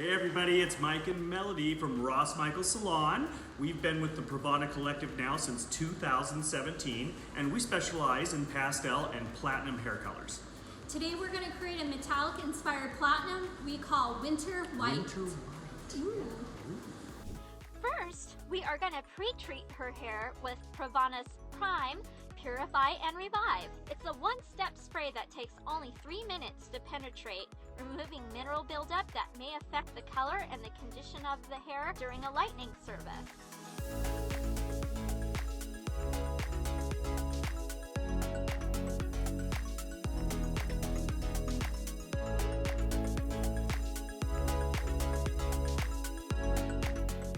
Hey everybody, it's Mike and Melody from Ross Michaels Salon. We've been with the PRAVANA Collective now since 2017, and we specialize in pastel and platinum hair colors. Today we're going to create a metallic inspired platinum we call Winter White. Winter White. Ooh. First, we are going to pre-treat her hair with PRAVANA's Prime, Purify, and Revive. It's a one-step spray that takes only 3 minutes to penetrate, removing mineral buildup that may affect the color and the condition of the hair during a lightning service.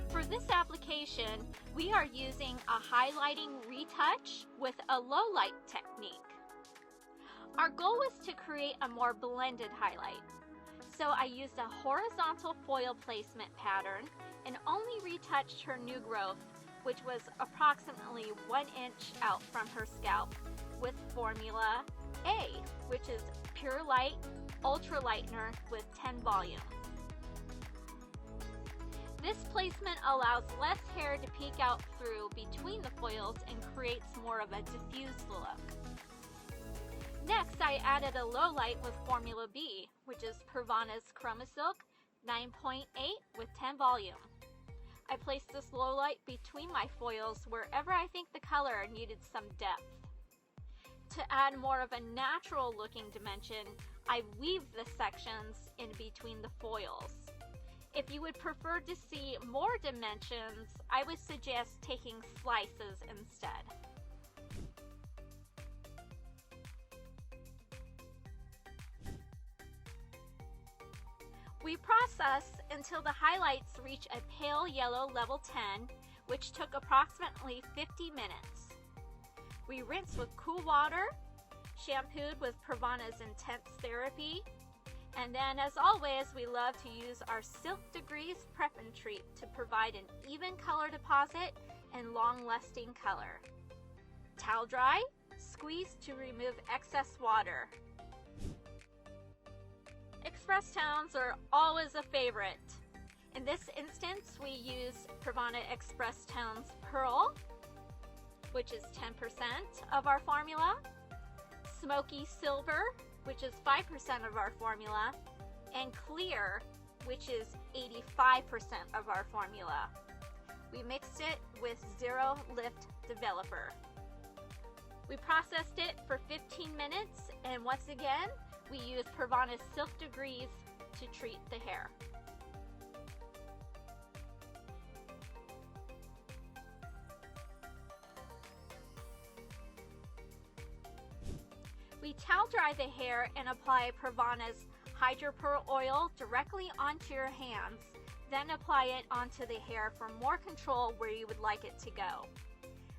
For this application, we are using a highlighting retouch with a low light technique. Our goal was to create a more blended highlight. So I used a horizontal foil placement pattern and only retouched her new growth, which was approximately 1 inch out from her scalp, with Formula A, which is Pure Light Ultra Lightener with 10 volumes. This placement allows less hair to peek out through between the foils and creates more of a diffused look. Next, I added a low light with Formula B, which is PRAVANA's Chroma Silk 9.8 with 10 volume. I placed this low light between my foils wherever I think the color needed some depth. To add more of a natural looking dimension, I weaved the sections in between the foils. If you would prefer to see more dimensions, I would suggest taking slices instead. We process until the highlights reach a pale yellow level 10, which took approximately 50 minutes. We rinse with cool water, shampooed with PRAVANA's Intense Therapy, and then as always, we love to use our Silk Degrees Prep and Treat to provide an even color deposit and long-lasting color. Towel dry, squeeze to remove excess water. Express tones are always a favorite. In this instance, we use PRAVANA Express Tones Pearl, which is 10% of our formula, Smoky Silver, which is 5% of our formula, and Clear, which is 85% of our formula. We mixed it with Zero Lift Developer. We processed it for 15 minutes, and once again, we use PRAVANA's Silk Degrees to treat the hair. We towel dry the hair and apply PRAVANA's Hydro Pearl oil directly onto your hands, then apply it onto the hair for more control where you would like it to go.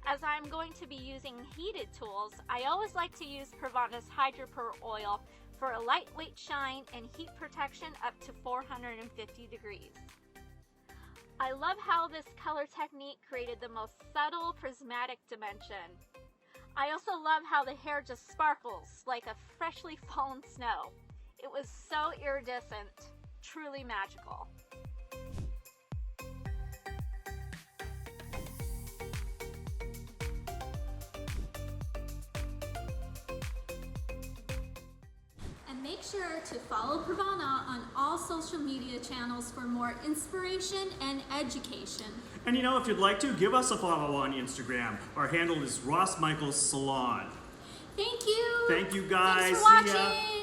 As I'm going to be using heated tools, I always like to use PRAVANA's Hydro Pearl oil for a lightweight shine and heat protection up to 450 degrees. I love how this color technique created the most subtle prismatic dimension. I also love how the hair just sparkles like a freshly fallen snow. It was so iridescent, truly magical. Make sure to follow PRAVANA on all social media channels for more inspiration and education. And you know, if you'd like to, give us a follow on Instagram. Our handle is Ross Michaels Salon. Thank you. Thank you guys. Thanks for See ya. watching.